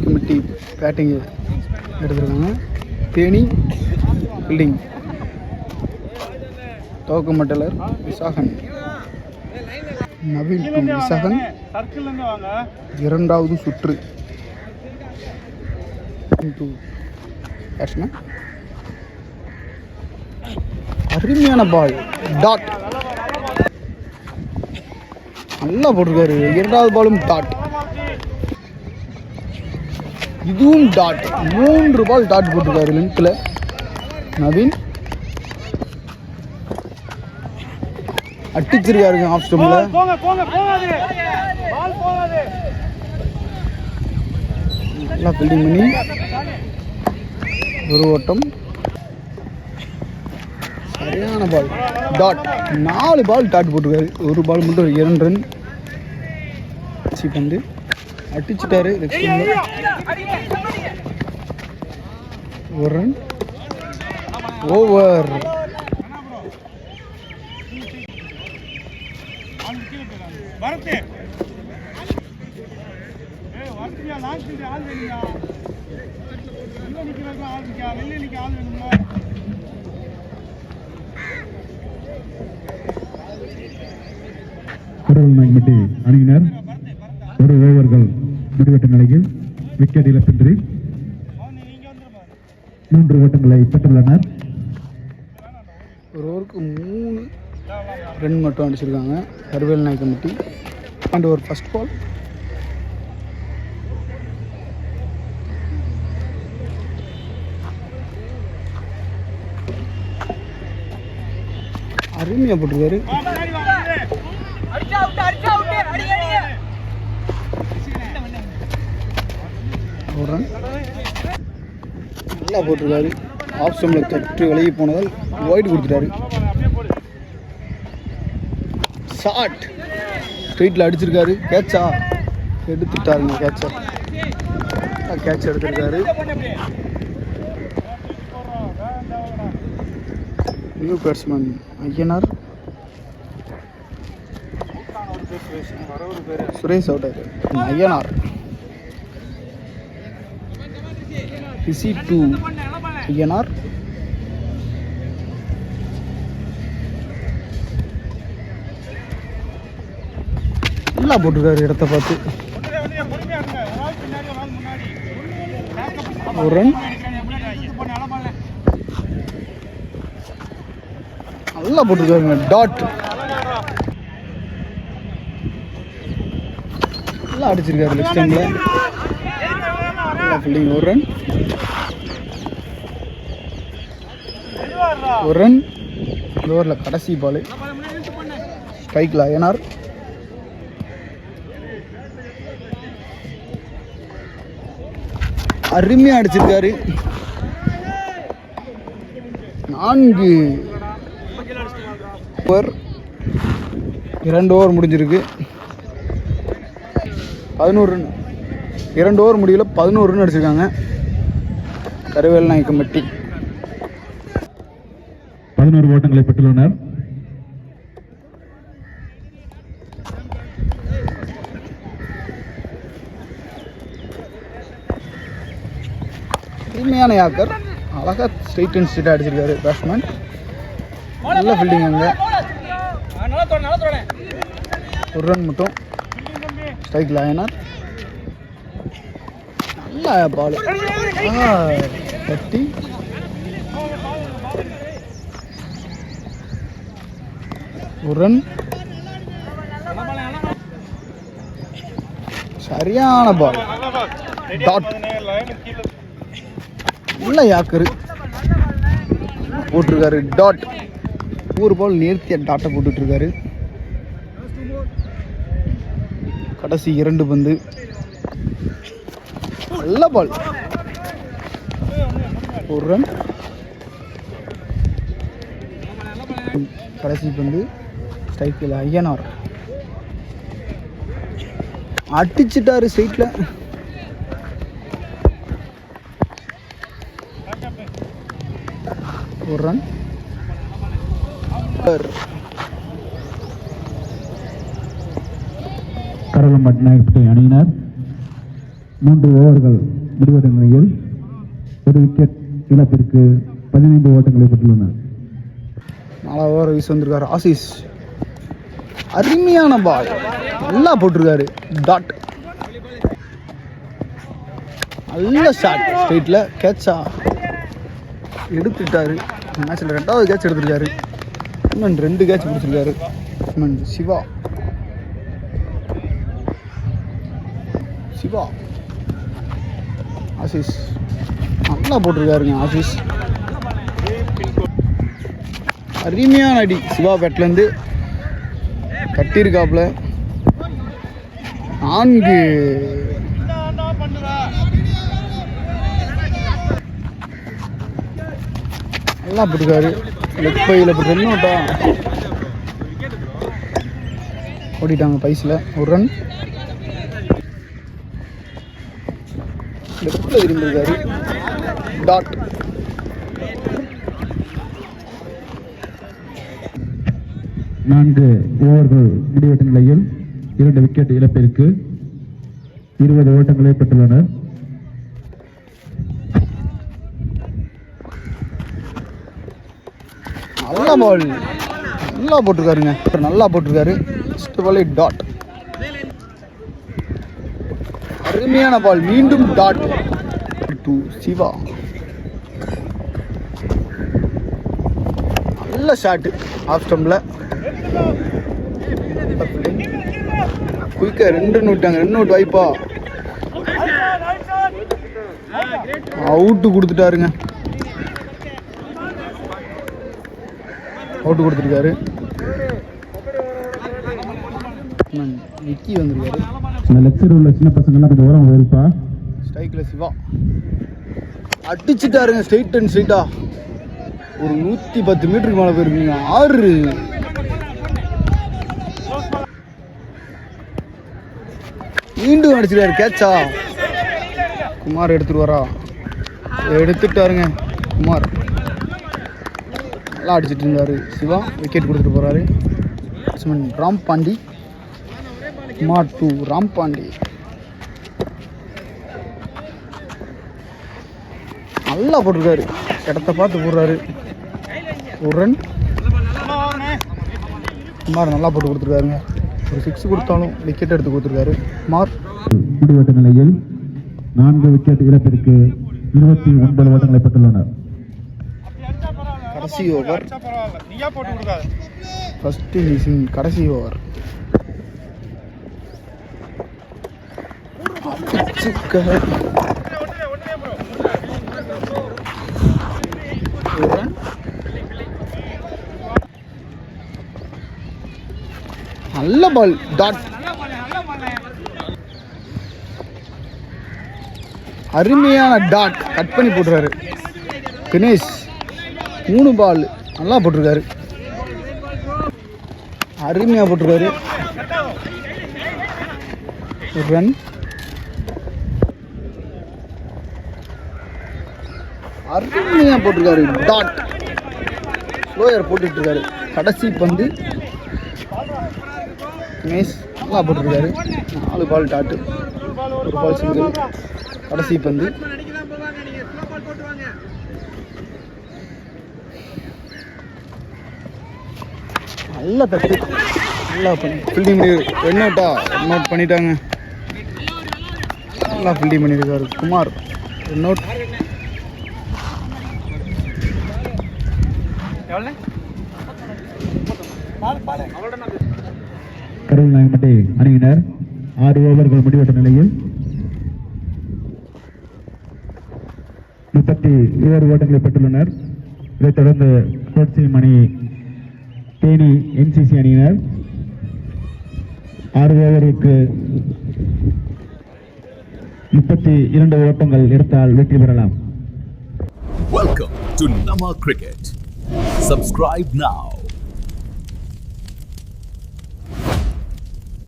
Committee batting எடுத்துருக்காங்க. Theni building துவக்க மட்டலர் Visakan. Naveen to Visakan இரண்டாவது சுற்று. அருமையான பால். டாட் நல்லா போட்டிருக்காரு. இரண்டாவது பாலும் டாட். இதுவும் டாட். 3 பால் டாட் போட்டிருக்காரு லென்த்தில் நவீன். அடிச்சிருக்காருங்க ஆஃப் ஸ்டம்பில். நல்லா ஃபீல்டிங் பண்ணி ஒரு ஓட்டம். சரியான பால். டாட். 4 பால் டாட் போட்டிருக்காரு. ஒரு பால் மட்டும் 2 ரன் வந்து அடிச்சுட்டாரு. ஒரு ரன் ஓவர். கரவல்நாயக்கம்பட்டி அணியினர் ஒரு ஓவர்கள் முடிவெட்ட நிலையில் விக்கெட் இழப்பின்றி 3 ஓட்டங்களை பெற்றுள்ளனர். ஒரு ஓவருக்கு 3 ரன் மட்டும் அடிச்சிருக்காங்க கரவல்நாயக்கம்பட்டி. அண்ட் ஒரு ஃபர்ஸ்ட் பால். அருமையாக போட்டிருக்காரு. ஒரு ரன் நல்லா போட்டிருக்காரு. ஆஃப் ஸ்டம்பில் தட்டு விலகி போனதால் ஒயிட் கொடுத்துட்டாரு. ஷாட் ஸ்ட்ரெயிட்டில் அடிச்சிருக்காரு. கேட்சா எடுத்துட்டாருங்க. கேட்ச் எடுத்திருக்காரு. New batsman Ayyanar. Suresh out ஆயிரு. ஐயனார் ரிசி டு ஐயனார். நல்லா போட்டிருக்காரு இடத்த பார்த்து. ஒரு ரன். நல்லா போட்டிருக்காருங்க. டாட். நல்லா அடிச்சிருக்காரு லெஃப்ட் ஸ்டம்பில். நல்லா ஃபீல்டிங். ஒரு ரன். ஒரு ரன். ஓவரில் கடைசி பால். ஸ்ட்ரைக்கில் ஐயனார். அருமையாக அடிச்சிருக்காரு. 4 ஓவர் 2 ஓவர் முடிஞ்சிருக்கு. 11 ரன். 2 ஓவர் முடியல 11 ரன் அடிச்சிருக்காங்க கரவல்நாயக்கம்பட்டி. 11 ஓட்டங்களை பெற்றுள்ளனர். அருமையான யாக்கர். அழகா ஸ்ட்ரைட் அண்ட் ஸ்ட்ரைட்டாக அடிச்சிருக்காரு பேட்ஸ்மேன். நல்ல ஃபீல்டிங் அங்கே. ஒரு ரன் மட்டும். ஸ்ட்ரைக்கில் ஐயனார். நல்ல பால். தட்டி ஒரு ரன். சரியான பால். டாட். நல்ல யாக்கரு போட்டிருக்காரு. டாட். ஒரு பால் நேர்த்தியாக டாட்டை போட்டுட்ருக்காரு. கடைசி 2 பந்து. நல்ல பால். ஒரு ரன். கடைசி பந்து. ஸ்ட்ரைக்கில் ஐயனார் அடிச்சிட்டாரு ஸ்ட்ரைட்டில். ஒரு ரன். கரவல்நாயக்கம்பட்டி அணியினர் 3 ஓவர்கள் முடிவடைந்த நிலையில் ஒரு விக்கெட் இழப்பிற்கு 15 ஓட்டங்களை பெற்றுள்ளனர். 4 ஓவர் வீசி வந்திருக்காரு ஆசிஸ். அருமையான பால், நல்லா போட்டிருக்காரு. டாட், நல்ல ஷாட், ஸ்ட்ரைட்டில் கேட்சா எடுத்துட்டாரு. மேட்ச்சில் 2வது கேட்ச் எடுத்துருக்காரு. இன்னும் 2 கேட்ச் பிடிச்சிருக்காரு. சிவா சிவா ஆசிஸ் நல்லா போட்டிருக்காருங்க. ஆசிஸ் அருமையான அடி சிவா பேட்லேருந்து கட்டியிருக்காப்புல. 4 நல்லா போட்டிருக்காரு. லெக் பையில் போட்டு 2 அவுட்டா ஓடிட்டாங்க. பைஸில் ஒரு ரன். லெஃப்டில் திரும்பியிருக்காரு. டாட். 4 ஓவர்கள் முடிவெட்ட நிலையில் 2 விக்கெட் இழப்பிற்கு 20 ஓட்டங்களை பெற்றுள்ளனர். நல்ல பால், நல்லா போட்டிருக்காருங்க. நல்லா போட்டிருக்காரு. ஃபர்ஸ்ட் பாலே டாட். அருமையான பால், மீண்டும் டாட் டு சிவா. நல்ல ஷாட்டு ஆஃப் ஸ்டம்பில். குயிக்காக 2 ரன் விட்டாங்க. 2 அவுட் வாய்ப்பா. அவுட்டு கொடுத்துட்டாருங்க. அவுட்டு கொடுத்துருக்காரு. விக்கி வந்திருக்காரு. லெக் சைடு உள்ள சின்ன பசங்கள்லாம் கொஞ்சம் ஓரம் போயிருப்பா. ஸ்ட்ரைக்கில் சிவா அடிச்சுட்டாருங்க. ஸ்ட்ரைட் அண்ட் ஸ்ட்ரைட்டா ஒரு 110 மீட்டருக்கு மேலே போயிருக்குங்க. 6 மீண்டும் அடிச்சிருக்காரு. கேட்சா குமார் எடுத்துருவாரா? எடுத்துட்டாருங்க குமார். நல்லா அடிச்சிட்டு இருந்தாரு சிவா. விக்கெட் கொடுத்துட்டு போறாரு. ராம் பாண்டி. குமார் டு ராம் பாண்டி. நல்லா போட்டிருக்காரு. இடத்த பார்த்து போடுறாரு. ஒரு ரன். குமார் நல்லா போட்டு கொடுத்துருக்காருங்க. ஒரு 6 கொடுத்தாலும் விக்கெட் எடுத்து கொடுத்துருக்காரு குமார். முடிவெட்ட நிலையில் 4 விக்கெட் இழப்பிற்கு 29 ஓட்டங்களை பெற்றுள்ளனர். கடைசி ஓவர். ஃபர்ஸ்ட் இன்னிங்ஸின் கடைசி ஓவர். நல்ல பால், டாட். அருமையான டாட், கட் பண்ணி போட்டுறாரு தினேஷ். 3 பால் நல்லா போட்டிருக்காரு. அருமையாக போட்டிருக்காரு. ஒரு ரன். அருமையாக போட்டிருக்காரு. டாட். ஸ்லோயர் போட்டுட்டு இருக்காரு. கடைசி பந்து தினேஷ் நல்லா போட்டிருக்காரு. 4 பால் டாட்டு, 1 பால் சிங்கிள். கடைசி பந்து. நல்லா தட்டு, நல்லா ஃபீல்டிங் பண்ணி 2 அவுட்டா நோட் பண்ணிட்டாங்க. நல்லா ஃபீல்டிங் பண்ணியிருக்காரு குமார். 2 அவுட். கருநாயகம்பட்டி அணியினர் 6 ஓவர்கள் முடிவெட்ட நிலையில் 37 ஓட்டங்களை பெற்றுள்ளனர். இதைத் தொடர்ந்து கோட்சியம் அணி, தேனி NCC அணியினர் 6 ஓவருக்கு 32 ஓட்டங்கள் எடுத்தால் வெற்றி பெறலாம். Welcome to Nama Cricket. Subscribe now.